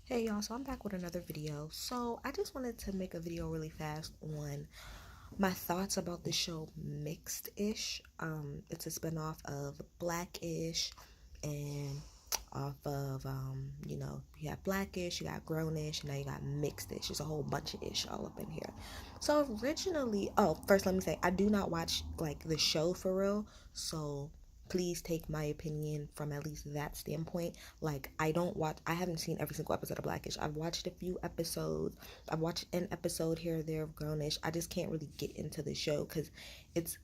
Hey y'all, so I'm back with another video. So I just wanted to make a video really fast on my thoughts about the show Mixed-ish. It's a spinoff of Black-ish and off of you have Blackish, you got Grownish, and now you got Mixed-ish. There's a whole bunch of ish all up in here. So originally, first let me say I do not watch like the show for real. So please take my opinion from at least that standpoint. Like I haven't seen every single episode of Blackish. I've watched a few episodes. I've watched an episode here or there of Grownish. I just can't really get into the show because it's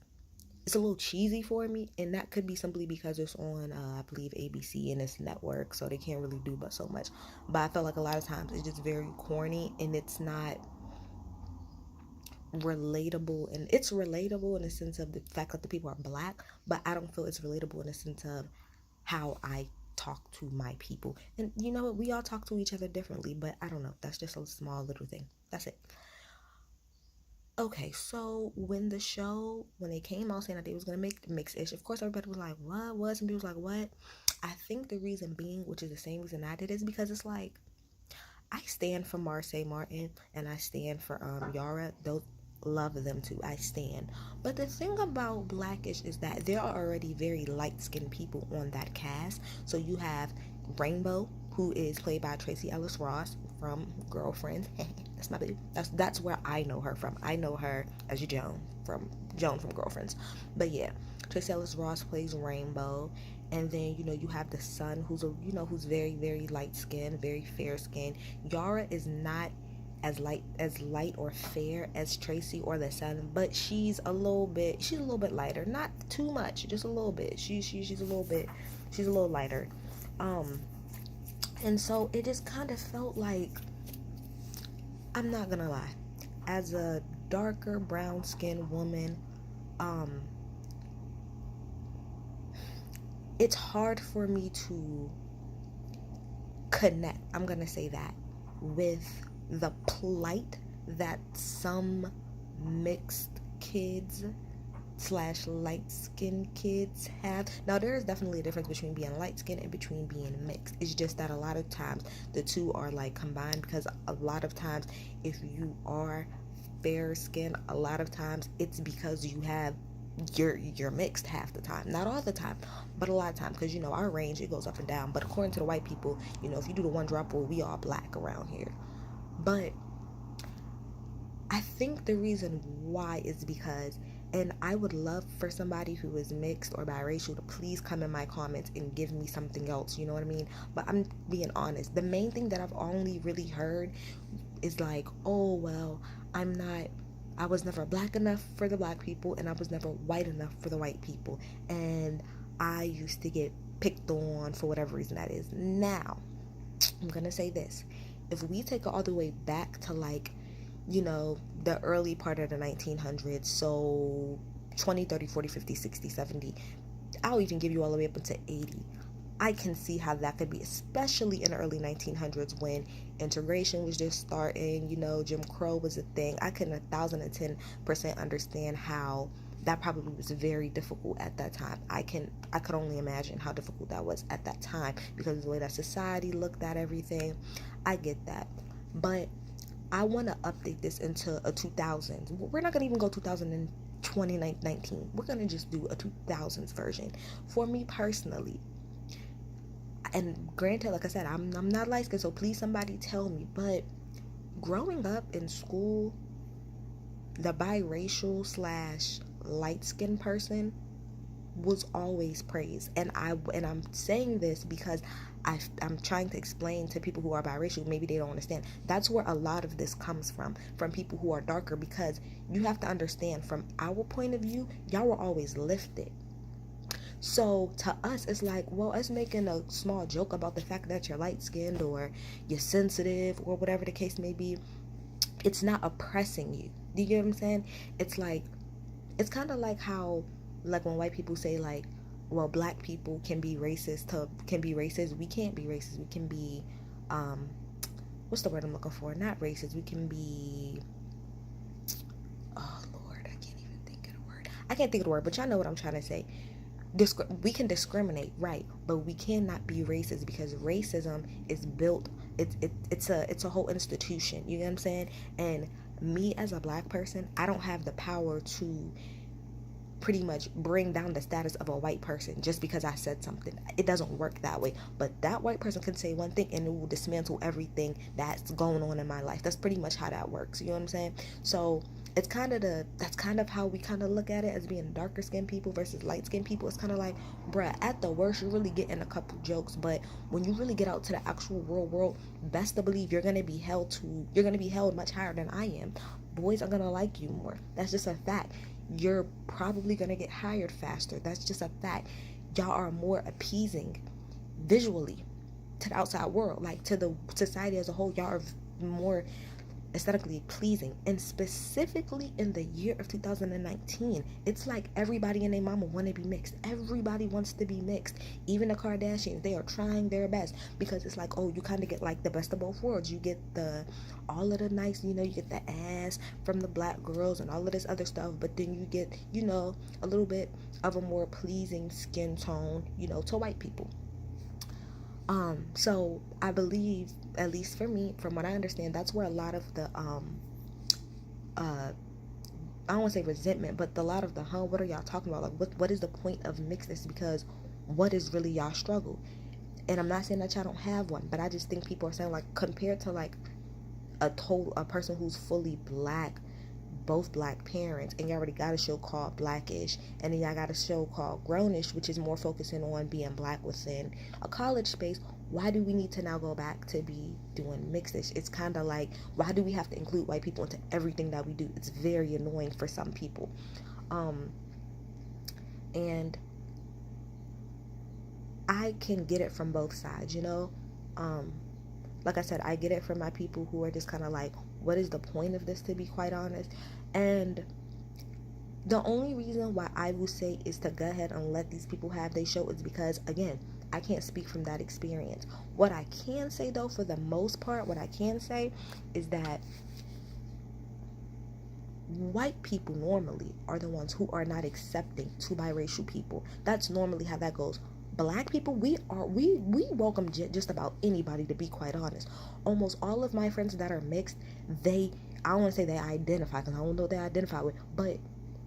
it's a little cheesy for me, and that could be simply because it's on I believe ABC and it's network, so they can't really do but so much. But I felt like a lot of times it's just very corny and it's not relatable, and it's relatable in the sense of the fact that the people are black, but I don't feel it's relatable in the sense of how I talk to my people. And you know what, we all talk to each other differently, but I don't know, that's just a small little thing. That's it. Okay, so when they came out saying that they was gonna make the Mix-ish, of course everybody was like, what? Some people was like, what? I think the reason being, which is the same reason I did, is because it's like I stand for Marseille Martin and I stand for Yara. Those love them too. I stand. But the thing about Blackish is that there are already very light skinned people on that cast. So you have Rainbow, who is played by Tracy Ellis Ross from Girlfriends. That's my baby. That's where I know her from. I know her as Joan from Girlfriends. But yeah, Tracy Ellis Ross plays Rainbow, and then you have the son who's very very light skinned, very fair skinned. Yara is not as light or fair as Tracy or the son, but she's a little bit lighter, not too much, just a little bit. She's a little lighter. um and so it just kind of felt like, I'm not gonna lie, as a darker brown skinned woman, um it's hard for me to connect, I'm gonna say that, with the plight that some mixed kids slash light skinned kids have. Now there is definitely a difference between being light skinned and between being mixed. It's just that a lot of times the two are like combined, because a lot of times if you are fair skinned, a lot of times it's because you're mixed half the time, not all the time, but a lot of time, because our range, it goes up and down. But according to the white people, if you do the one drop rule, we all black around here. But I think the reason why is because, and I would love for somebody who is mixed or biracial to please come in my comments and give me something else, you know what I mean? But I'm being honest, the main thing that I've only really heard is like, oh well, I was never black enough for the black people, and I was never white enough for the white people, and I used to get picked on for whatever reason that is. Now I'm gonna say this: if we take it all the way back to the early part of the 1900s, so 20, 30, 40, 50, 60, 70, I'll even give you all the way up into 80. I can see how that could be, especially in the early 1900s when integration was just starting, Jim Crow was a thing. I can 1010% understand how that probably was very difficult at that time. I could only imagine how difficult that was at that time because of the way that society looked at everything. I get that. But I want to update this into a 2000s. We're not going to even go 2019. We're going to just do a 2000s version. For me personally, and granted, like I said, I'm not light skinned, so please somebody tell me, but growing up in school, the biracial slash light skinned person was always praised. And I'm saying this because I'm trying to explain to people who are biracial, maybe they don't understand. That's where a lot of this comes from people who are darker, because you have to understand, from our point of view, y'all were always lifted. So to us, it's like, well, us making a small joke about the fact that you're light skinned or you're sensitive or whatever the case may be, it's not oppressing you. Do you get what I'm saying? It's like, it's kind of like how, like when white people say like, well, black people can be racist, we can't be racist, we can be what's the word I'm looking for, not racist, we can be, oh Lord, I can't think of the word, but y'all know what I'm trying to say. We can discriminate, right, but we cannot be racist, because racism is built It's a whole institution. You know what I'm saying? And me as a black person, I don't have the power to pretty much bring down the status of a white person just because I said something. It doesn't work that way. But that white person can say one thing and it will dismantle everything that's going on in my life. That's pretty much how that works. You know what I'm saying? So it's kind of that's kind of how we kind of look at it as being darker skinned people versus light skinned people. It's kind of like, bruh, at the worst you're really getting a couple jokes, but when you really get out to the actual real world, best to believe you're gonna be held much higher than I am. Boys are gonna like you more. That's just a fact. You're probably gonna get hired faster. That's just a fact. Y'all are more appeasing visually to the outside world, like to the society as a whole. Y'all are more aesthetically pleasing. And specifically in the year of 2019, it's like everybody and their mama want to be mixed. Everybody wants to be mixed. Even the Kardashians, they are trying their best, because it's like, oh, you kind of get like the best of both worlds. You get the all of the nice, you get the ass from the black girls and all of this other stuff, but then you get, a little bit of a more pleasing skin tone, to white people. So I believe, at least for me, from what I understand, that's where a lot of the I don't want to say resentment, but a lot of the what are y'all talking about? Like, what is the point of mixedness? Because what is really y'all struggle? And I'm not saying that y'all don't have one, but I just think people are saying, like, compared to like a person who's fully black, both black parents, and you already got a show called Blackish, and then y'all got a show called Grownish, which is more focusing on being black within a college space. Why do we need to now go back to be doing mixedish? It's kind of like, why do we have to include white people into everything that we do? It's very annoying for some people. And I can get it from both sides, like I said, I get it from my people who are just kind of like, what is the point of this, to be quite honest? And the only reason why I will say is to go ahead and let these people have their show is because, again, I can't speak from that experience. What I can say, though, for the most part, what I can say is that white people normally are the ones who are not accepting to biracial people. That's normally how that goes. Black people, we welcome just about anybody, to be quite honest. Almost all of my friends that are mixed, I don't want to say they identify, because I don't know what they identify with, but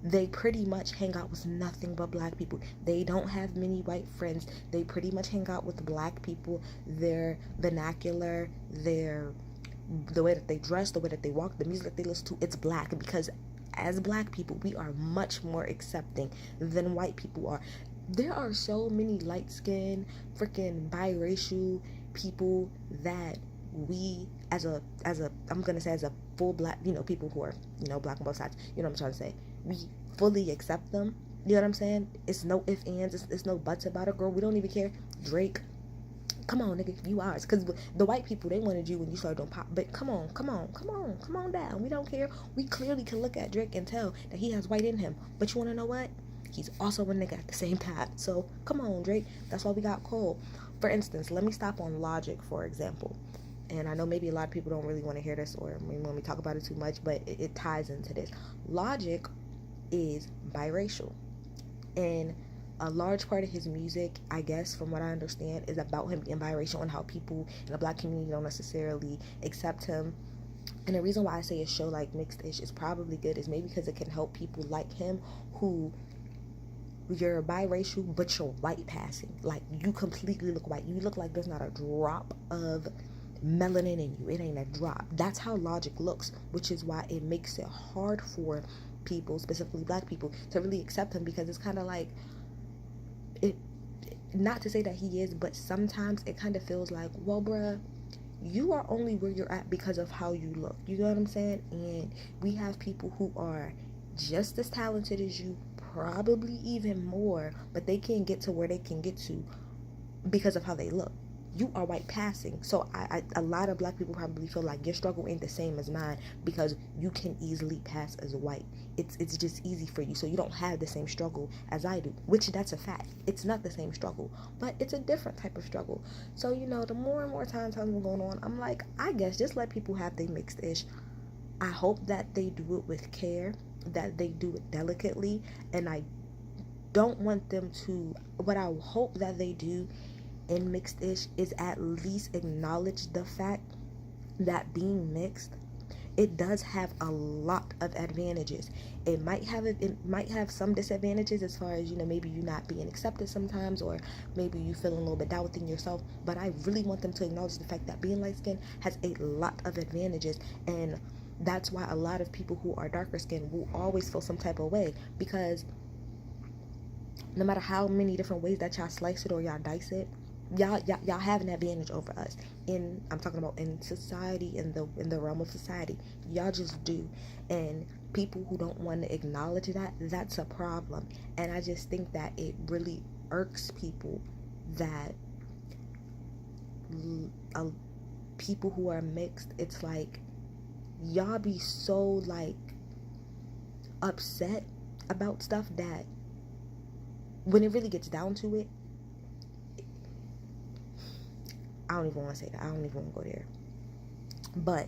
they pretty much hang out with nothing but black people. They don't have many white friends. They pretty much hang out with black people. Their vernacular, the way that they dress, the way that they walk, the music that they listen to, it's black, because as black people, we are much more accepting than white people are. There are so many light-skinned, freaking biracial people that we, as a I'm gonna say, as a full black, people who are, black on both sides, what I'm trying to say, we fully accept them. You know what I'm saying? It's no ifs, ands, it's no buts about it, girl. We don't even care. Drake, come on, nigga, you ours. Because the white people, they wanted you when you started doing pop. But come on down. We don't care. We clearly can look at Drake and tell that he has white in him. But you want to know what? He's also a nigga at the same time. So come on, Drake. That's why we got Cole. For instance, let me stop on Logic, for example. And I know maybe a lot of people don't really want to hear this, or maybe when we talk about it too much, but it ties into this. Logic is biracial. And a large part of his music, I guess, from what I understand, is about him being biracial and how people in the black community don't necessarily accept him. And the reason why I say a show like Mixed-ish is probably good is maybe because it can help people like him who, you're biracial, but you're white passing. Like, you completely look white. You look like there's not a drop of melanin in you. It ain't a drop. That's how Logic looks, which is why it makes it hard for people, specifically black people, to really accept him, because it's kind of like, it, not to say that he is, but sometimes it kind of feels like, well, bruh, you are only where you're at because of how you look. You know what I'm saying? And we have people who are just as talented as you, probably even more, but they can't get to where they can get to because of how they look. You are white passing. So a lot of black people probably feel like your struggle ain't the same as mine because you can easily pass as white. It's just easy for you. So you don't have the same struggle as I do, which that's a fact. It's not the same struggle, but it's a different type of struggle. So, the more and more times I'm going on, I'm like, I guess just let people have their mixed-ish. I hope that they do it with care, that they do it delicately, and I don't want them to, what I hope that they do in mixed-ish is at least acknowledge the fact that being mixed, it does have a lot of advantages. It might have some disadvantages as far as, maybe you not being accepted sometimes, or maybe you feeling a little bit down within yourself. But I really want them to acknowledge the fact that being light skinned has a lot of advantages. And that's why a lot of people who are darker skinned will always feel some type of way, because no matter how many different ways that y'all slice it or y'all dice it, y'all have an advantage over us. I'm talking about in society, in the realm of society. Y'all just do. And people who don't want to acknowledge that, that's a problem. And I just think that it really irks people that people who are mixed, it's like y'all be so like upset about stuff that when it really gets down to it, I don't even want to say that. I don't even want to go there. But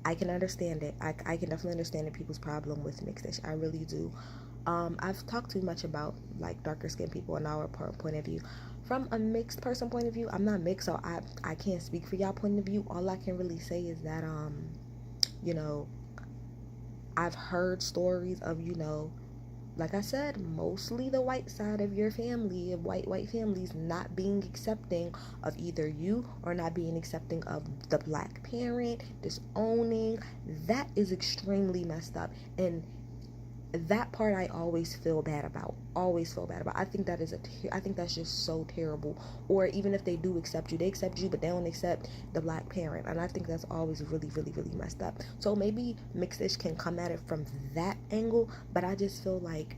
I can understand it. I can definitely understand the people's problem with mixed. I really do. I've talked too much about like darker skinned people in our point of view. From a mixed person point of view, I'm not mixed, so I can't speak for y'all point of view. All I can really say is that you know, I've heard stories of, like I said, mostly the white side of your family, of white families, not being accepting of either you or not being accepting of the black parent, disowning. That is extremely messed up. And that part I always feel bad about. I think I think that's just so terrible. Or even if they do accept you, they accept you, but they don't accept the black parent. And I think that's always really, really, really messed up. So maybe mixed-ish can come at it from that angle, but I just feel like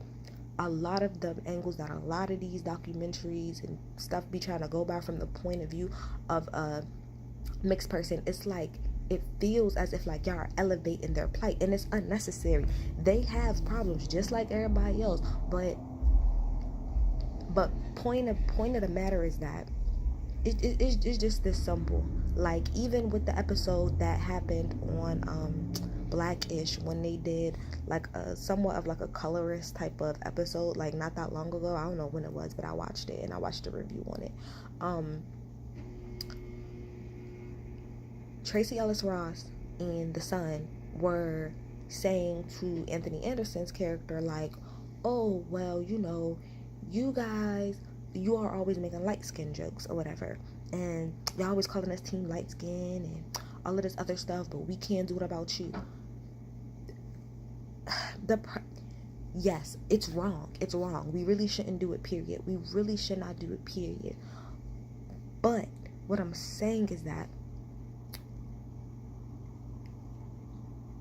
a lot of the angles that a lot of these documentaries and stuff be trying to go by from the point of view of a mixed person, it's like it feels as if like y'all are elevating their plight, and it's unnecessary. They have problems just like everybody else, but point of the matter is that it's just this simple. Like even with the episode that happened on Blackish, when they did like a somewhat of like a colorist type of episode, like not that long ago. I don't know when it was, but I watched it and I watched a review on it. Tracy Ellis Ross and the Sun were saying to Anthony Anderson's character, like, oh, well, you guys, you are always making light skin jokes or whatever. And y'all always calling us team light skin and all of this other stuff, but we can't do it about you. Yes, it's wrong. It's wrong. We really shouldn't do it, period. We really should not do it, period. But what I'm saying is that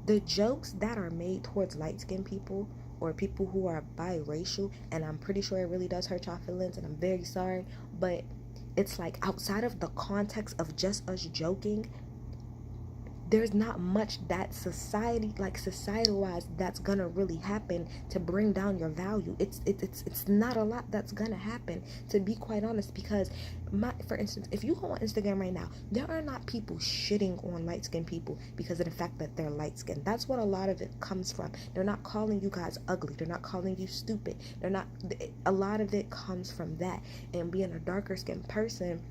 the jokes that are made towards light-skinned people or people who are biracial, and I'm pretty sure it really does hurt y'all feelings, and I'm very sorry, but it's like outside of the context of just us joking, there's not much that societal wise that's gonna really happen to bring down your value. It's not a lot that's gonna happen, to be quite honest, because for instance, if you go on Instagram right now, there are not people shitting on light-skinned people because of the fact that they're light-skinned. That's what a lot of it comes from. They're not calling you guys ugly. They're not calling you stupid. A lot of it comes from that. And being a darker skinned person,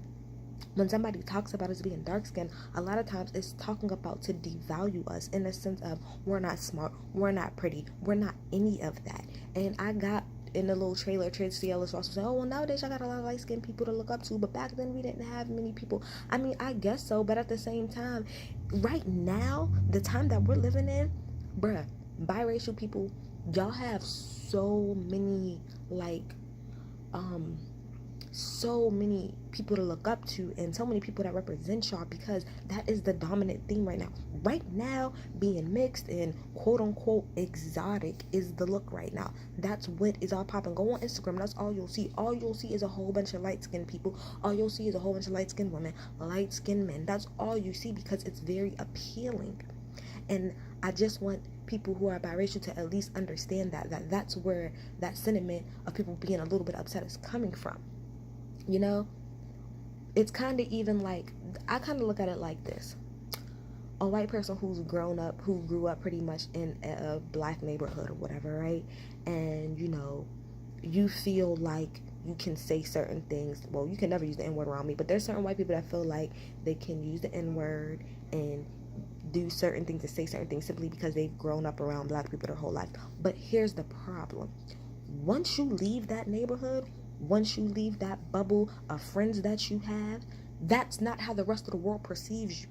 when somebody talks about us being dark skinned, a lot of times it's talking about to devalue us in the sense of we're not smart, we're not pretty, we're not any of that. And I got in the little trailer, Tracy Ellis also said, oh, well, nowadays I got a lot of light skinned people to look up to, but back then we didn't have many people. I mean, I guess so, but at the same time, right now, the time that we're living in, bruh, biracial people, y'all have so many, so many people to look up to and so many people that represent y'all, because that is the dominant theme right now. Right now, being mixed and quote unquote exotic is the look right now. That's what is all popping. Go on Instagram, that's all you'll see. All you'll see is a whole bunch of light-skinned people. All you'll see is a whole bunch of light-skinned women, light-skinned men. That's all you see because it's very appealing. And I just want people who are biracial to at least understand that's where that sentiment of people being a little bit upset is coming from. It's kind of even like, I kind of look at it like this. A white person who grew up pretty much in a black neighborhood or whatever, right? And, you feel like you can say certain things. Well, you can never use the N-word around me, but there's certain white people that feel like they can use the N-word and do certain things and say certain things simply because they've grown up around black people their whole life. But here's the problem. Once you leave that neighborhood, once you leave that bubble of friends that you have, that's not how the rest of the world perceives you.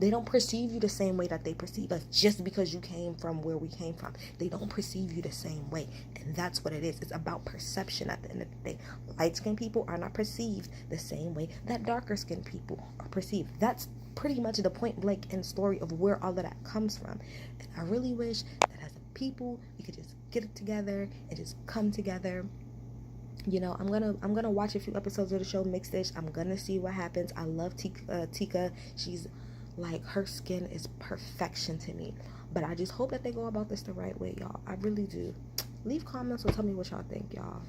They don't perceive you the same way that they perceive us just because you came from where we came from. They don't perceive you the same way. And that's what it is. It's about perception at the end of the day. Light-skinned people are not perceived the same way that darker-skinned people are perceived. That's pretty much the point blank and story of where all of that comes from. And I really wish that as a people, we could just get it together and just come together. You know, I'm gonna watch a few episodes of the show Mixed Dish. I'm gonna see what happens. I love Tika. She's like, her skin is perfection to me. But I just hope that they go about this the right way, y'all. I really do. Leave comments or tell me what y'all think, y'all.